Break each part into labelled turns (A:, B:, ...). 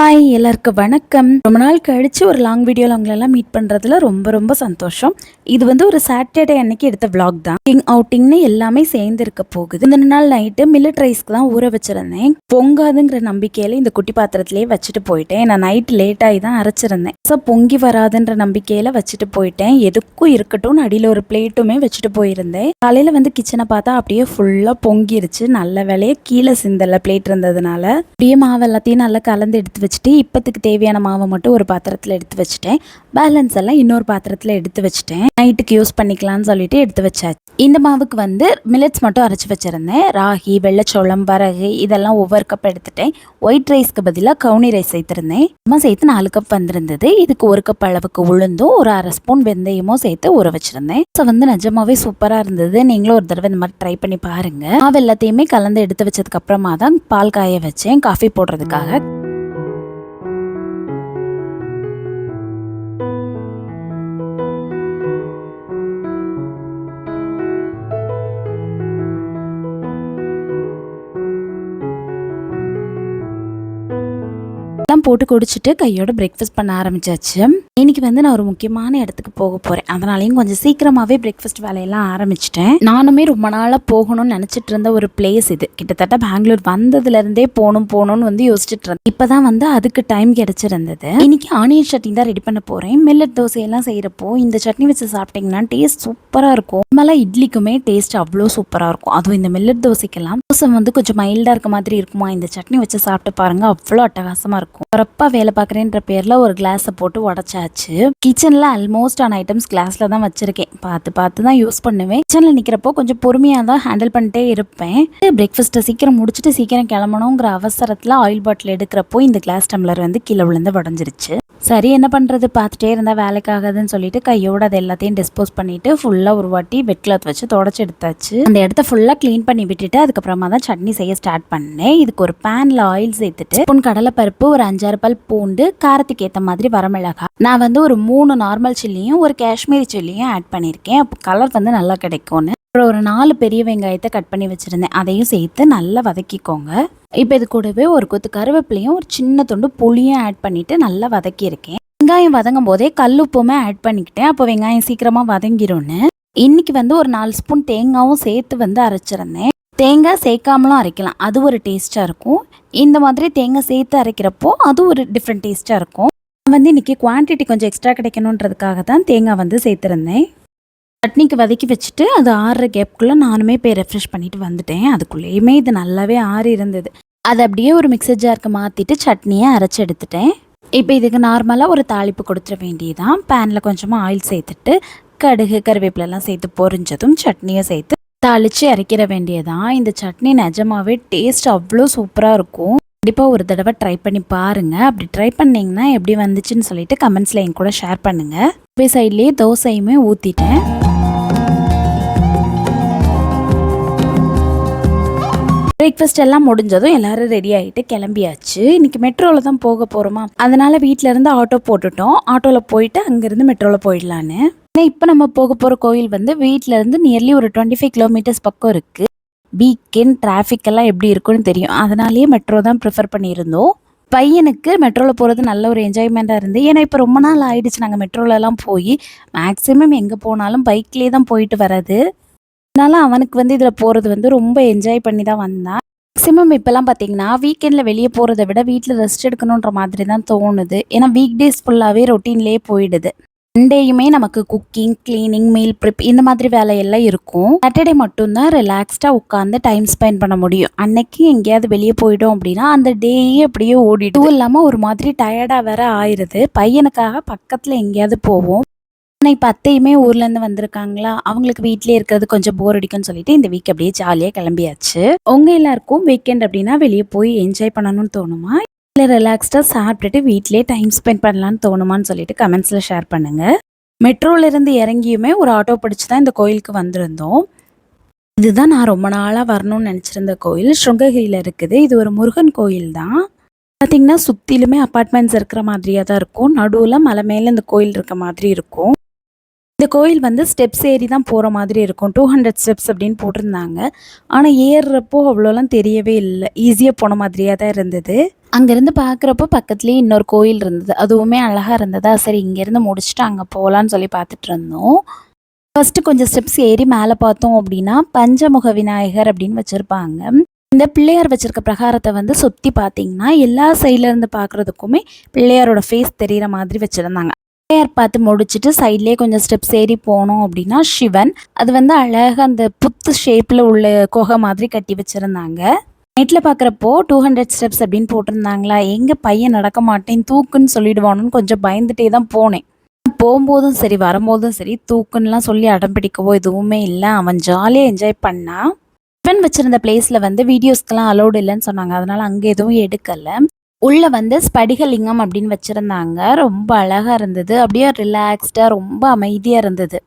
A: Hi எல்லாருக்கும் வணக்கம். ரொம்ப நாள் கழிச்சு ஒரு லாங் வீடியோவில் உங்களெல்லாம் மீட் பண்ணுறதுல ரொம்ப ரொம்ப சந்தோஷம். இது வந்து ஒரு சாட்டர்டே அன்னைக்கு எடுத்த vlog தான். அவுட்டிங்னு எல்லாமே சேர்ந்து இருக்க போகுது. இந்த நாள் நைட்டு மில்லட் ரைஸ்க்கு தான் ஊற வச்சிருந்தேன். பொங்காதுங்கிற நம்பிக்கையில் இந்த குட்டி பாத்திரத்திலேயே வச்சுட்டு போயிட்டேன். நான் நைட்டு லேட்டாகி தான் அரைச்சிருந்தேன். ஸோ பொங்கி வராதுன்ற நம்பிக்கையில் வச்சுட்டு போயிட்டேன். எதுக்கும் இருக்கட்டும் அடியில் ஒரு பிளேட்டுமே வச்சுட்டு போயிருந்தேன். காலையில் வந்து கிச்சனை பார்த்தா அப்படியே ஃபுல்லாக பொங்கிருச்சு. நல்ல வேலையை கீழே சிந்தல பிளேட் இருந்ததுனால அப்படியே மாவு எல்லாத்தையும் நல்லா கலந்து எடுத்து வச்சுட்டு இப்போத்துக்கு தேவையான மாவை மட்டும் ஒரு பாத்திரத்தில் எடுத்து வச்சுட்டேன். பேலன்ஸ் எல்லாம் இன்னொரு பாத்திரத்தில் எடுத்து வச்சுட்டேன். நைட்டுக்கு யூஸ் பண்ணிக்கலாம்னு சொல்லிட்டு எடுத்து வச்சாச்சு. இந்த மாவுக்கு வந்து மில்லட்ஸ் மட்டும் அரைச்சி வச்சுருந்தேன். ராகி, வெள்ளைச்சோளம், வரகு இதெல்லாம் ஒவ்வொரு கப் எடுத்துட்டேன். ஒயிட் ரைஸ்க்கு பதிலாக கவுனி ரைஸ் சேர்த்துருந்தேன். அம்மா சேர்த்து 4 கப் வந்திருந்தது. இதுக்கு 1 கப் அளவுக்கு உளுந்தும் ஒரு 1/2 ஸ்பூன் வெந்தயமும் சேர்த்து ஊற வச்சுருந்தேன். ஸோ வந்து நிஜமாவே சூப்பராக இருந்தது. நீங்களும் ஒரு தடவை இந்த மாதிரி ட்ரை பண்ணி பாருங்க. மாவு எல்லாத்தையுமே கலந்து எடுத்து வச்சதுக்கு அப்புறமா தான் பால் காய வச்சேன் காஃபி போடுறதுக்காக. போட்டு குடிச்சிட்டு கையோட பிரேக்ஃபாஸ்ட் பண்ண ஆரம்பிச்சாச்சு. இன்னைக்கு வந்து நான் ஒரு முக்கியமான இடத்துக்கு போக போறேன். அதனாலையும் கொஞ்சம் சீக்கிரமாவே பிரேக்ஃபாஸ்ட் வேலையெல்லாம் ஆரம்பிச்சிட்டேன். நானுமே ரொம்ப நாளாக போகணும்னு நினைச்சிட்டு இருந்த ஒரு பிளேஸ் இது. கிட்டத்தட்ட பெங்களூர் வந்ததுல இருந்தே போகணும்னு வந்து யோசிச்சுட்டு இருந்தேன். இப்பதான் வந்து அதுக்கு டைம் கிடைச்சிருந்தது. இன்னைக்கு ஆனியன் சட்னி தான் ரெடி பண்ண போறேன். மில்லட் தோசையெல்லாம் செய்யறப்போ இந்த சட்னி வச்சு சாப்பிட்டீங்கன்னா டேஸ்ட் சூப்பரா இருக்கும். நம்மள இட்லிக்குமே டேஸ்ட் அவ்வளோ சூப்பரா இருக்கும். அதுவும் இந்த மில்லட் தோசைக்கெல்லாம் தோசை வந்து கொஞ்சம் மைல்டா இருக்க மாதிரி இருக்குமா, இந்த சட்னி வச்சு சாப்பிட்டு பாருங்க, அவ்வளோ அட்டகாசமா இருக்கும். பரப்பா வேலை பார்க்குறேன்ற பேர்ல ஒரு கிளாஸை போட்டு உடச்சாச்சு. கிச்சன்ல ஆல்மோஸ்ட் ஆன ஐட்டம்ஸ் கிளாஸ்ல தான் வச்சிருக்கேன். பார்த்து தான் யூஸ் பண்ணுவேன். கிச்சன்ல நிக்கிறப்போ கொஞ்சம் பொறுமையா தான் ஹேண்டில் பண்ணிட்டே இருப்பேன். பிரேக்ஃபாஸ்ட்டை சீக்கிரம் முடிச்சுட்டு சீக்கிரம் கிளம்பணுங்கிற அவசரத்துல ஆயில் பாட்டில் எடுக்கிறப்போ இந்த கிளாஸ் டம்ளர் வந்து கீழே விழுந்து உடஞ்சிருச்சு. சரி என்ன பண்ணுறது, பார்த்துட்டே இருந்தால் வேலைக்காகாதுன்னு சொல்லிட்டு கையோடு அதை எல்லாத்தையும் டிஸ்போஸ் பண்ணிவிட்டு ஃபுல்லாக ஒரு வாட்டி வெட் கிளாத் வச்சு தொடச்சி எடுத்தாச்சு. அந்த இடத்த ஃபுல்லாக க்ளீன் பண்ணி விட்டுட்டு அதுக்கப்புறமா தான் சட்னி செய்ய ஸ்டார்ட் பண்ணேன். இதுக்கு ஒரு பேனில் ஆயில் சேர்த்துட்டு ஸ்பூன் கடலைப்பருப்பு, ஒரு 5-6 பல் பூண்டு, காரத்துக்கு ஏற்ற மாதிரி வரமிளகாய், நான் வந்து ஒரு 3 நார்மல் சில்லியும் ஒரு காஷ்மீரி சில்லியும் ஆட் பண்ணியிருக்கேன். அப்போ கலர் வந்து நல்லா கிடைக்கும்னு. அப்புறம் ஒரு 4 பெரிய வெங்காயத்தை கட் பண்ணி வச்சுருந்தேன். அதையும் சேர்த்து நல்லா வதக்கிக்கோங்க. இப்போ இது கூடவே ஒரு கொத்து கருவேப்பிலையும் ஒரு சின்ன துண்டு புளியும் ஆட் பண்ணிவிட்டு நல்லா வதக்கியிருக்கேன். வெங்காயம் வதங்கும் போதே கல்லுப்புமே ஆட் பண்ணிக்கிட்டேன். அப்போ வெங்காயம் சீக்கிரமாக வதங்கிடும்னு. இன்னைக்கு வந்து ஒரு 4 ஸ்பூன் தேங்காயும் சேர்த்து வந்து அரைச்சிருந்தேன். தேங்காய் சேர்க்காமலும் அரைக்கலாம், அது ஒரு டேஸ்ட்டாக இருக்கும். இந்த மாதிரி தேங்காய் சேர்த்து அரைக்கிறப்போ அது ஒரு டிஃப்ரெண்ட் டேஸ்ட்டாக இருக்கும். வந்து இன்றைக்கி குவான்டிட்டி கொஞ்சம் எக்ஸ்ட்ரா கிடைக்கணுன்றதுக்காக தான் தேங்காய் வந்து சேர்த்துருந்தேன். சட்னிக்கு வதக்கி வச்சுட்டு அது ஆறுற கேப்புக்குள்ளே நானுமே போய் ரெஃப்ரெஷ் பண்ணிட்டு வந்துட்டேன். அதுக்குள்ளேயுமே இது நல்லாவே ஆறி இருந்தது. அதை அப்படியே ஒரு மிக்சர் ஜாருக்கு மாற்றிட்டு சட்னியை அரைச்சி எடுத்துட்டேன். இப்போ இதுக்கு நார்மலாக ஒரு தாளிப்பு கொடுத்துட வேண்டியதான். பேனில் கொஞ்சமாக ஆயில் சேர்த்துட்டு கடுகு, கருவேப்பிலெல்லாம் சேர்த்து பொரிஞ்சதும் சட்னியை சேர்த்து தாளித்து இறக்கிற வேண்டியதான். இந்த சட்னி நிஜமாவே டேஸ்ட் அவ்வளோ சூப்பராக இருக்கும். கண்டிப்பாக ஒரு தடவை ட்ரை பண்ணி பாருங்கள். அப்படி ட்ரை பண்ணிங்கன்னா எப்படி வந்துச்சுன்னு சொல்லிட்டு கமெண்ட்ஸில் என் கூட ஷேர் பண்ணுங்கள். போய் சைட்லேயே தோசையுமே ஊற்றிட்டேன். பிரேக்ஃபாஸ்ட் எல்லாம் முடிஞ்சதும் எல்லாரும் ரெடி ஆகிட்டு கிளம்பியாச்சு. இன்னைக்கு மெட்ரோவில் தான் போக போகிறோமா, அதனால வீட்டில இருந்து ஆட்டோ போட்டுட்டோம். ஆட்டோவில் போயிட்டு அங்கேருந்து மெட்ரோவில் போயிடலான்னு. இப்போ நம்ம போக போகிற கோயில் வந்து வீட்டில இருந்து நியர்லி ஒரு 25 கிலோமீட்டர்ஸ் பக்கம் இருக்குது. வீக்கெண்ட் டிராஃபிக் எல்லாம் எப்படி இருக்குன்னு தெரியும், அதனாலேயே மெட்ரோ தான் ப்ரிஃபர் பண்ணியிருந்தோம். பையனுக்கு மெட்ரோவில் போகிறது நல்ல ஒரு என்ஜாய்மெண்ட்டாக இருந்து. ஏன்னா இப்போ ரொம்ப நாள் ஆயிடுச்சு நாங்கள் மெட்ரோலலாம் போய். மேக்ஸிமம் எங்கே போனாலும் பைக்லேயே தான் போயிட்டு வர்றது. அதனால அவனுக்கு வந்து இதில் போகிறது வந்து ரொம்ப என்ஜாய் பண்ணி தான் வந்தான். மேக்ஸிமம் இப்போலாம் பார்த்தீங்கன்னா வீக்கெண்டில் வெளியே போகிறத விட வீட்டில் ரெஸ்ட் எடுக்கணுன்ற மாதிரி தான் தோணுது. ஏன்னா வீக் டேஸ் ஃபுல்லாகவே ரொட்டீன்லேயே போயிடுது. சண்டேயுமே நமக்கு குக்கிங், கிளீனிங், மீல் ப்ரிப் இந்த மாதிரி வேலையெல்லாம் இருக்கும். சாட்டர்டே மட்டும்தான் ரிலாக்ஸ்டாக உட்காந்து டைம் ஸ்பெண்ட் பண்ண முடியும். அன்னைக்கு எங்கேயாவது வெளியே போயிட்டோம் அப்படின்னா அந்த டேயே அப்படியே ஓடிடும். இதுவும் இல்லாமல் ஒரு மாதிரி டயர்டாக வேற ஆயிடுது. பையனுக்காக பக்கத்தில் எங்கேயாவது போவோம். ஆனால் இப்போ அத்தையுமே ஊர்லேருந்து வந்திருக்காங்களா, அவங்களுக்கு வீட்லேயே இருக்கிறது கொஞ்சம் போர் அடிக்கும்னு சொல்லிட்டு இந்த வீக் அப்படியே ஜாலியாக கிளம்பியாச்சு. உங்கள் எல்லாருக்கும் வீக்கெண்ட் அப்படின்னா வெளியே போய் என்ஜாய் பண்ணணும்னு தோணுமா, இல்லை ரிலாக்ஸ்டாக சாப்பிட்டுட்டு வீட்லேயே டைம் ஸ்பெண்ட் பண்ணலான்னு தோணுமான்னு சொல்லிட்டு கமெண்ட்ஸில் ஷேர் பண்ணுங்கள். மெட்ரோலேருந்து இறங்கியுமே ஒரு ஆட்டோ பிடிச்சி தான் இந்த கோயிலுக்கு வந்திருந்தோம். இதுதான் நான் ரொம்ப நாளாக வரணும்னு நினச்சிருந்த கோயில். ஸ்ருங்ககிரியில் இருக்குது. இது ஒரு முருகன் கோயில் தான். பார்த்திங்கன்னா சுற்றிலுமே அப்பார்ட்மெண்ட்ஸ் இருக்கிற மாதிரியாக தான் இருக்கும். நடுவில் மலை மேலே இந்த கோயில் இருக்க மாதிரி இருக்கும். இந்த கோயில் வந்து ஸ்டெப்ஸ் ஏறி தான் போகிற மாதிரி இருக்கும். 200 ஸ்டெப்ஸ் அப்படின்னு போட்டிருந்தாங்க. ஆனால் ஏறுறப்போ அவ்வளோலாம் தெரியவே இல்லை. ஈஸியாக போன மாதிரியாக தான் இருந்தது. அங்கேருந்து பார்க்குறப்போ பக்கத்துலேயே இன்னொரு கோயில் இருந்தது. அதுவுமே அழகாக இருந்ததா, சரி இங்கேருந்து முடிச்சுட்டு அங்கே போகலான்னு சொல்லி பார்த்துட்டு இருந்தோம். ஃபஸ்ட்டு கொஞ்சம் ஸ்டெப்ஸ் ஏறி மேலே பார்த்தோம் அப்படின்னா பஞ்சமுக விநாயகர் அப்படின்னு வச்சுருப்பாங்க. இந்த பிள்ளையார் வச்சிருக்க பிரகாரத்தை வந்து சுற்றி பார்த்தீங்கன்னா எல்லா சைடில் இருந்து பார்க்குறதுக்குமே பிள்ளையாரோட ஃபேஸ் தெரிகிற மாதிரி வச்சுருந்தாங்க. பிள்ளையார் பார்த்து முடிச்சுட்டு சைட்லேயே கொஞ்சம் ஸ்டெப்ஸ் ஏறி போனோம் அப்படின்னா சிவன். அது வந்து அழகாக அந்த புத்து ஷேப்பில் உள்ள குகை மாதிரி கட்டி வச்சுருந்தாங்க. நைட்டில் பார்க்குறப்போ 200 ஸ்டெப்ஸ் அப்படின்னு போட்டிருந்தாங்களா, எங்கள் பையன் நடக்க மாட்டேன் தூக்குன்னு சொல்லிடுவானுன்னு கொஞ்சம் பயந்துட்டே தான் போனேன். போகும்போதும் சரி வரும்போதும் சரி தூக்குன்னெலாம் சொல்லி அடம் பிடிக்கவோ எதுவுமே இல்லை. அவன் ஜாலியாக என்ஜாய் பண்ணான். சிவன் வச்சிருந்த பிளேஸில் வந்து வீடியோஸ்க்கெல்லாம் அலோடு இல்லைன்னு சொன்னாங்க. அதனால் அங்கே எதுவும் எடுக்கலை. உள்ளே வந்து ஸ்படிகலிங்கம் அப்படின்னு வச்சுருந்தாங்க. ரொம்ப அழகாக இருந்தது. அப்படியே ரிலாக்ஸ்டாக ரொம்ப அமைதியாக இருந்தது.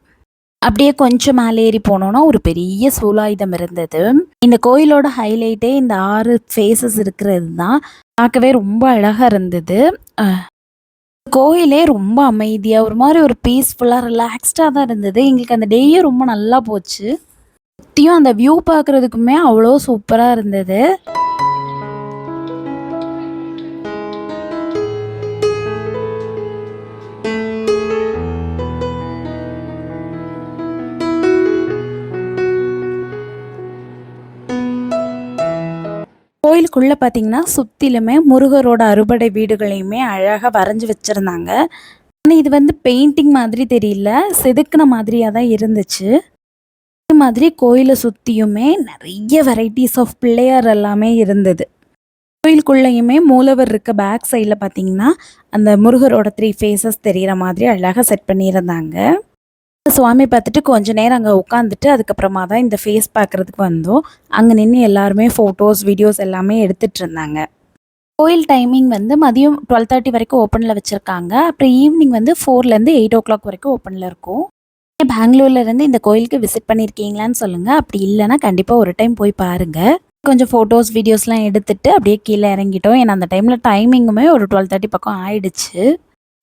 A: அப்படியே கொஞ்சம் மேலே ஏறி போனோன்னா ஒரு பெரிய சூலாயுதம் இருந்தது. இந்த கோயிலோட ஹைலைட்டே இந்த 6 ஃபேஸஸ் இருக்கிறது தான். பார்க்கவே ரொம்ப அழகாக இருந்தது. கோயிலே ரொம்ப அமைதியாக ஒரு மாதிரி ஒரு பீஸ்ஃபுல்லாக ரிலாக்ஸ்டாக தான் இருந்தது. எங்களுக்கு அந்த டேயே ரொம்ப நல்லா போச்சு. சுற்றியும் அந்த வியூ பார்க்குறதுக்குமே அவ்வளோ சூப்பராக இருந்தது. கோயிலுக்குள்ளே பார்த்தீங்கன்னா சுற்றிலுமே முருகரோட அறுபடை வீடுகளையுமே அழகாக வரைஞ்சி வச்சுருந்தாங்க. ஆனால் இது வந்து பெயிண்டிங் மாதிரி தெரியல, செதுக்கின மாதிரியாக தான் இருந்துச்சு. இது மாதிரி கோயிலை சுற்றியுமே நிறைய வெரைட்டிஸ் ஆஃப் பிள்ளையார் எல்லாமே இருந்தது. கோயிலுக்குள்ளேயுமே மூலவர் இருக்க பேக் சைடில் பார்த்தீங்கன்னா அந்த முருகரோட 3 ஃபேஸஸ் தெரிகிற மாதிரி அழகாக செட் பண்ணியிருந்தாங்க. சுவாமி பார்த்துட்டு கொஞ்ச நேரம் அங்கே உட்காந்துட்டு அதுக்கப்புறமா தான் இந்த ஃபேஸ் பார்க்குறதுக்கு வந்தோம். அங்கே நின்று எல்லாருமே ஃபோட்டோஸ் வீடியோஸ் எல்லாமே எடுத்துகிட்டு இருந்தாங்க. கோயில் டைமிங் வந்து மதியம் 12:30 வரைக்கும் ஓப்பனில் வச்சுருக்காங்க. அப்புறம் ஈவினிங் வந்து 4லேருந்து 8 o'clock வரைக்கும் ஓப்பனில் இருக்கும். பெங்களூர்லேருந்து இந்த கோயிலுக்கு விசிட் பண்ணியிருக்கீங்களான்னு சொல்லுங்கள். அப்படி இல்லைன்னா கண்டிப்பாக ஒரு டைம் போய் பாருங்கள். கொஞ்சம் ஃபோட்டோஸ் வீடியோஸ்லாம் எடுத்துகிட்டு அப்படியே கீழே இறங்கிட்டோம். ஏன்னா அந்த டைமில் டைமிங்குமே ஒரு 12:30 பக்கம் ஆயிடுச்சு.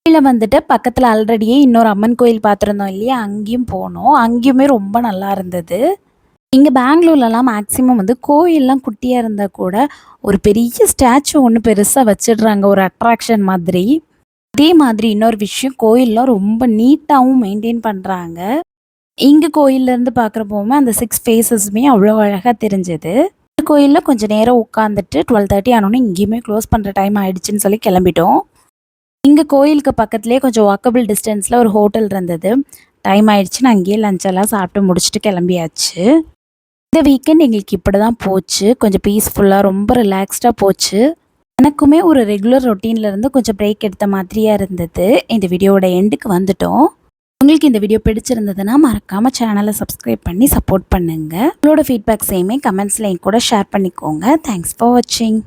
A: கீழே வந்துட்டு பக்கத்தில் ஆல்ரெடியே இன்னொரு அம்மன் கோயில் பார்த்துருந்தோம் இல்லையா, அங்கேயும் போனோம். அங்கேயுமே ரொம்ப நல்லா இருந்தது. இங்கே பெங்களூர்லலாம் மேக்ஸிமம் வந்து கோயிலெலாம் குட்டியாக இருந்தால் கூட ஒரு பெரிய ஸ்டாச்சு ஒன்று பெருசாக வச்சிடுறாங்க, ஒரு அட்ராக்ஷன் மாதிரி. அதே மாதிரி இன்னொரு விஷயம், கோயிலெலாம் ரொம்ப நீட்டாகவும் மெயின்டைன் பண்ணுறாங்க. இங்கே கோயிலேருந்து பார்க்குறப்போவுமே அந்த 6 ஃபேஸஸுமே அவ்வளோ அழகாக தெரிஞ்சது. இந்த கோயிலில் கொஞ்சம் நேரம் உட்காந்துட்டு 12:30 ஆனோன்னே இங்கேயுமே க்ளோஸ் பண்ணுற டைம் ஆகிடுச்சின்னு சொல்லி கிளம்பிட்டோம். இங்கே கோயிலுக்கு பக்கத்துலேயே கொஞ்சம் வாக்கபிள் டிஸ்டன்ஸில் ஒரு ஹோட்டல் இருந்தது. டைம் ஆயிடுச்சுன்னு அங்கேயே லஞ்செல்லாம் சாப்பிட்டு முடிச்சுட்டு கிளம்பியாச்சு. இந்த வீக்கெண்ட் எங்களுக்கு இப்படி தான் போச்சு. கொஞ்சம் பீஸ்ஃபுல்லாக ரொம்ப ரிலாக்ஸ்டாக போச்சு. எனக்குமே ஒரு ரெகுலர் ரொட்டீன்லேருந்து கொஞ்சம் பிரேக் எடுத்த மாதிரியாக இருந்தது. இந்த வீடியோவோட எண்டுக்கு வந்துட்டோம். உங்களுக்கு இந்த வீடியோ பிடிச்சிருந்ததுன்னா மறக்காமல் சேனலை சப்ஸ்கிரைப் பண்ணி சப்போர்ட் பண்ணுங்கள். உங்களோட ஃபீட்பேக்ஸையுமே கமெண்ட்ஸில் என் கூட ஷேர் பண்ணிக்கோங்க. தேங்க்ஸ் ஃபார் வாட்சிங்.